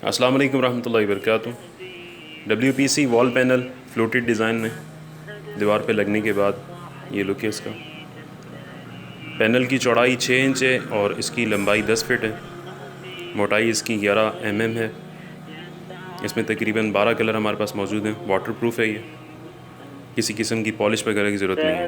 अस्सलाम वालेकुम रहमतुल्लाहि व बरकातुहू। WPC wall panel floated design में दीवार पे लगने के बाद ये लुक है इसका। पैनल की चौड़ाई 6 इंच है और इसकी लंबाई 10 फिट है। मोटाई इसकी 11 mm है। इसमें तकरीबन 12 कलर हमारे पास मौजूद हैं। वाटरप्रूफ है ये, किसी किस्म की पॉलिश वगैरह की ज़रूरत नहीं है।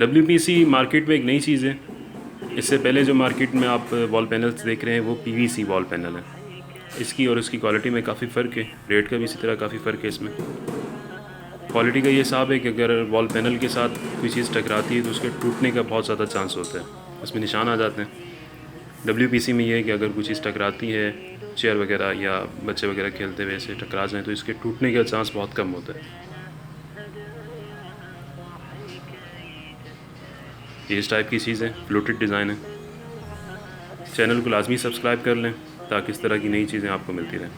WPC मार्केट में एक नई चीज़ है। इससे पहले जो मार्केट में आप वॉल पैनल्स देख रहे हैं वो PVC वॉल पैनल है। इसकी और इसकी क्वालिटी में काफ़ी फ़र्क है। रेट का भी इसी तरह काफ़ी फ़र्क है इसमें। क्वालिटी का ये हिसाब है कि अगर वॉल पैनल के साथ कोई चीज़ टकराती है तो उसके टूटने का बहुत ज़्यादा चांस होता है, उसमें निशान आ जाते हैं। WPC में ये है कि अगर कोई चीज़ टकराती है, चेयर वगैरह या बच्चे वगैरह खेलते हुए ऐसे टकरा जाएँ तो इसके टूटने का चांस बहुत कम होता है। ये इस टाइप की चीज़ है, फ्लोटेड डिज़ाइन है। चैनल को लाजमी सब्सक्राइब कर लें ताकि इस तरह की नई चीज़ें आपको मिलती रहें।